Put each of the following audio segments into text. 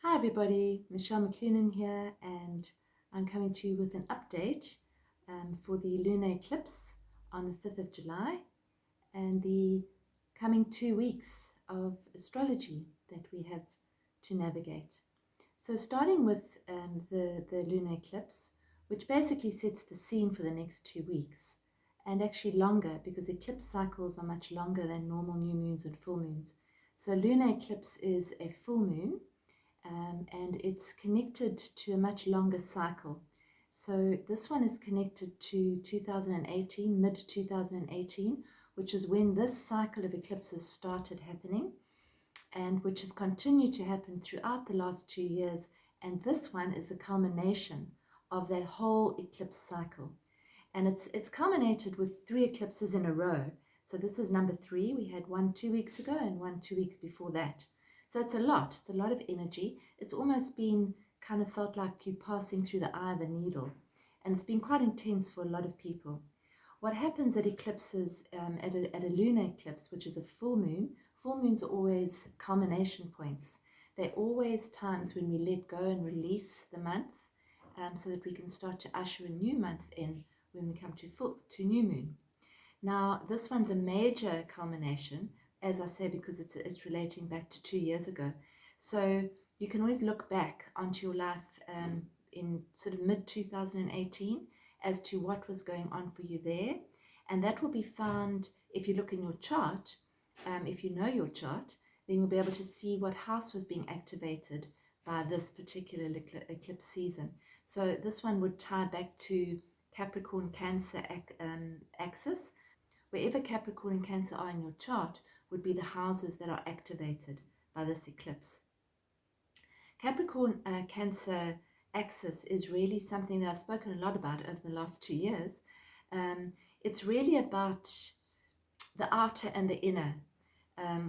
Hi everybody, Michelle McClunan here, and I'm coming to you with an update for the lunar eclipse on the 5th of July and the coming 2 weeks of astrology that we have to navigate. So starting with the lunar eclipse, which basically sets the scene for the next 2 weeks, and actually longer because eclipse cycles are much longer than normal new moons and full moons. So lunar eclipse is a full moon, and it's connected to a much longer cycle. So this one is connected to 2018, mid-2018, which is when this cycle of eclipses started happening, and which has continued to happen throughout the last 2 years. And this one is the culmination of that whole eclipse cycle. And it's culminated with 3 eclipses in a row. So this is number 3. We had one 2 weeks ago and one 2 weeks before that. So it's a lot of energy. It's almost been kind of felt like you're passing through the eye of a needle. And it's been quite intense for a lot of people. What happens at eclipses, at a lunar eclipse, which is a full moons are always culmination points. They're always times when we let go and release the month, so that we can start to usher a new month in when we come to new moon. Now, this one's a major culmination, as I say, because it's relating back to 2 years ago. So you can always look back onto your life in sort of mid-2018 as to what was going on for you there. And that will be found if you look in your chart. If you know your chart, then you'll be able to see what house was being activated by this particular eclipse season. So this one would tie back to Capricorn Cancer axis. Wherever Capricorn and Cancer are in your chart would be the houses that are activated by this eclipse. Capricorn Cancer axis is really something that I've spoken a lot about over the last 2 years. It's really about the outer and the inner,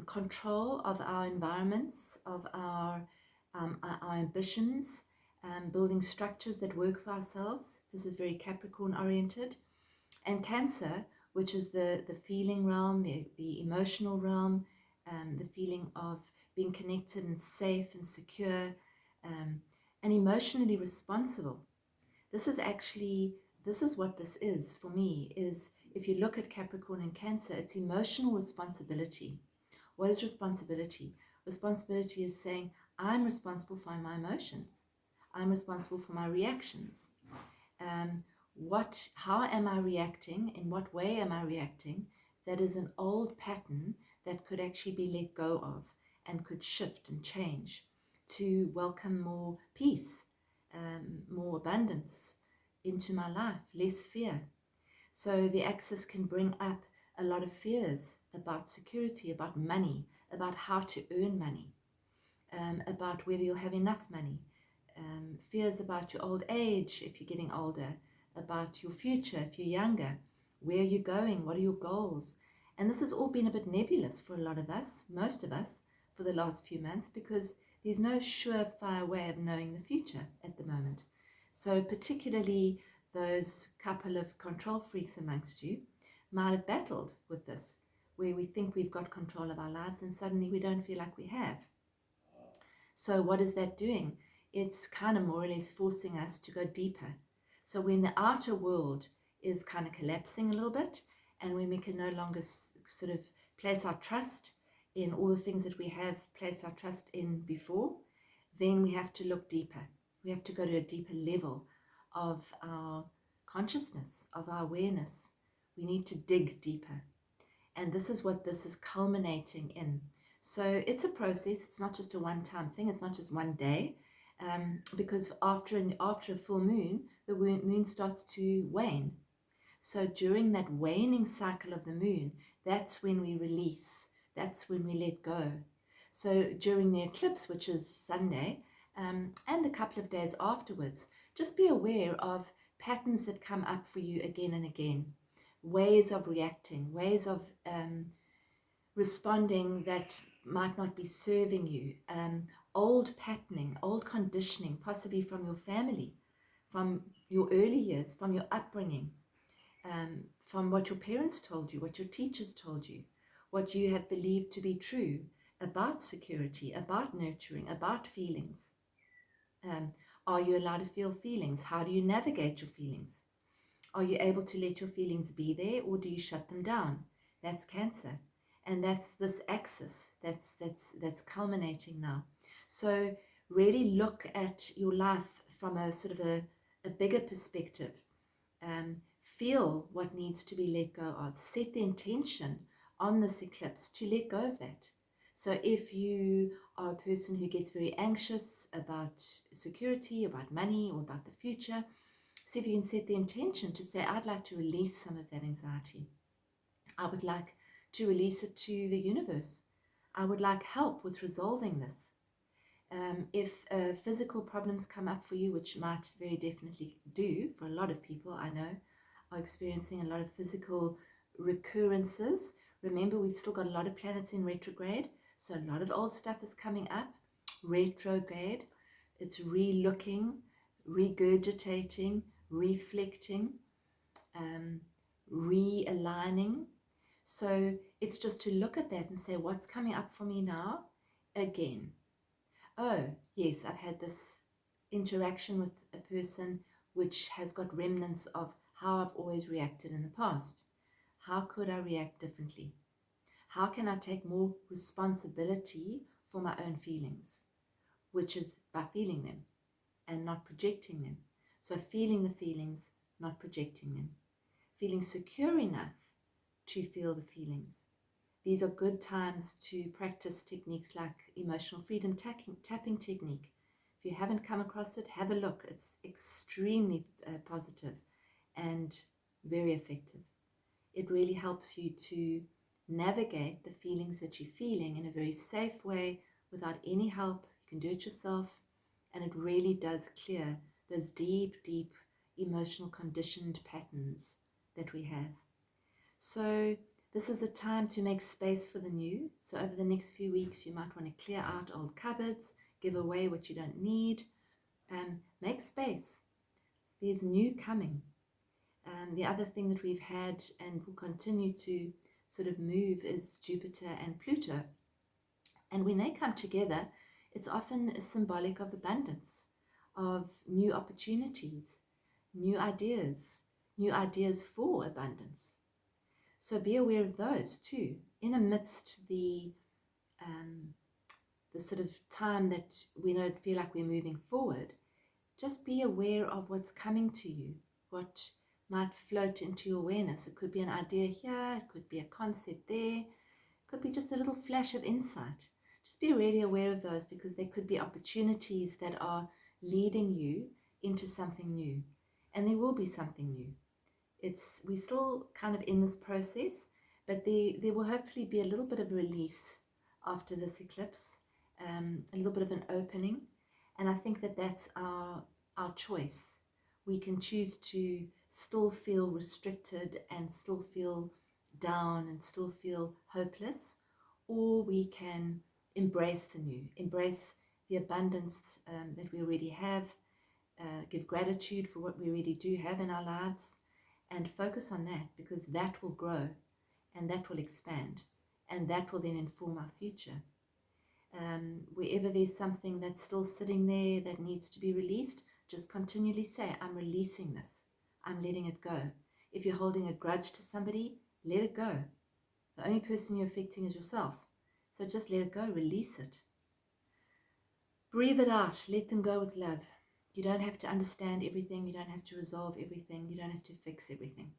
control of our environments, of our ambitions, building structures that work for ourselves. This is very Capricorn oriented. And Cancer, which is the feeling realm, the emotional realm, the feeling of being connected and safe and secure, and emotionally responsible. This is what this is for me, is if you look at Capricorn and Cancer, it's emotional responsibility. What is responsibility? Responsibility is saying, I'm responsible for my emotions. I'm responsible for my reactions. How am I reacting? In what way am I reacting? That is an old pattern that could actually be let go of and could shift and change to welcome more peace, more abundance into my life, less fear. So the axis can bring up a lot of fears about security, about money, about how to earn money, about whether you'll have enough money, fears about your old age if you're getting older, about your future if you're younger, where are you going, what are your goals. And this has all been a bit nebulous for a lot of us, most of us, for the last few months, because there's no surefire way of knowing the future at the moment. So particularly those couple of control freaks amongst you might have battled with this, where we think we've got control of our lives and suddenly we don't feel like we have. So what is that doing? It's kind of more or less forcing us to go deeper. So when the outer world is kind of collapsing a little bit, and when we can no longer sort of place our trust in all the things that we have placed our trust in before, then we have to look deeper. We have to go to a deeper level of our consciousness, of our awareness. We need to dig deeper. And this is what this is culminating in. So it's a process. It's not just a one-time thing. It's not just one day. Because after a full moon, the moon starts to wane. So during that waning cycle of the moon, that's when we release. That's when we let go. So during the eclipse, which is Sunday, and a couple of days afterwards, just be aware of patterns that come up for you again and again. Ways of reacting, ways of responding that might not be serving you, old patterning, old conditioning, possibly from your family, from your early years, from your upbringing, from what your parents told you, what your teachers told you, what you have believed to be true about security, about nurturing, about feelings. Are you allowed to feel feelings? How do you navigate your feelings? Are you able to let your feelings be there, or do you shut them down? That's Cancer. And that's this axis that's culminating now. So really look at your life from a sort of a bigger perspective. Feel what needs to be let go of. Set the intention on this eclipse to let go of that. So if you are a person who gets very anxious about security, about money, or about the future, see if you can set the intention to say, I'd like to release some of that anxiety. I would like to release it to the universe. I would like help with resolving this. If physical problems come up for you, which might very definitely do for a lot of people I know, are experiencing a lot of physical recurrences. Remember, we've still got a lot of planets in retrograde, so a lot of old stuff is coming up. Retrograde, it's re-looking, regurgitating, reflecting, realigning. So it's just to look at that and say, what's coming up for me now? Again, oh, yes, I've had this interaction with a person which has got remnants of how I've always reacted in the past. How could I react differently? How can I take more responsibility for my own feelings, which is by feeling them and not projecting them. So feeling the feelings, not projecting them. Feeling secure enough to feel the feelings. These are good times to practice techniques like emotional freedom tapping technique. If you haven't come across it, have a look. It's extremely positive and very effective. It really helps you to navigate the feelings that you're feeling in a very safe way without any help. You can do it yourself, and it really does clear those deep, deep emotional conditioned patterns that we have. So this is a time to make space for the new. So over the next few weeks, you might want to clear out old cupboards, give away what you don't need, make space. There's new coming. The other thing that we've had and will continue to sort of move is Jupiter and Pluto. And when they come together, it's often symbolic of abundance, of new opportunities, new ideas for abundance. So be aware of those too. In amidst the sort of time that we don't feel like we're moving forward, just be aware of what's coming to you, what might float into your awareness. It could be an idea here, it could be a concept there, it could be just a little flash of insight. Just be really aware of those, because there could be opportunities that are leading you into something new. And there will be something new. We're still kind of in this process, but there will hopefully be a little bit of release after this eclipse, a little bit of an opening. And I think that that's our choice. We can choose to still feel restricted and still feel down and still feel hopeless, or we can embrace the new, embrace the abundance that we already have, give gratitude for what we already do have in our lives, and focus on that, because that will grow and that will expand, and that will then inform our future. Wherever there's something that's still sitting there that needs to be released, just continually say, I'm releasing this. I'm letting it go. If you're holding a grudge to somebody, let it go. The only person you're affecting is yourself. So just let it go, release it. Breathe it out, let them go with love. You don't have to understand everything. You don't have to resolve everything. You don't have to fix everything.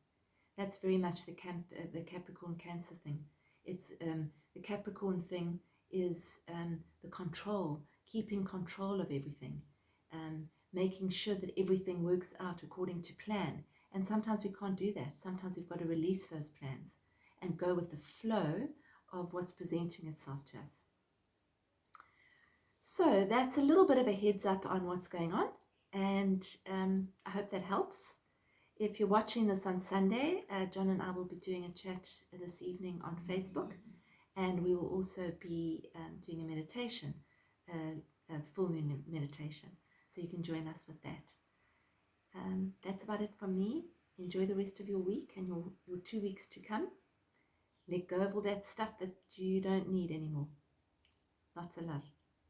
That's very much the Capricorn Cancer thing. It's the Capricorn thing is the control, keeping control of everything, making sure that everything works out according to plan. And sometimes we can't do that. Sometimes we've got to release those plans and go with the flow of what's presenting itself to us. So that's a little bit of a heads up on what's going on, and I hope that helps. If you're watching this on Sunday, John and I will be doing a chat this evening on Facebook, and we will also be doing a meditation, a full moon meditation, so you can join us with that. That's about it from me. Enjoy the rest of your week and your 2 weeks to come. Let go of all that stuff that you don't need anymore. Lots of love.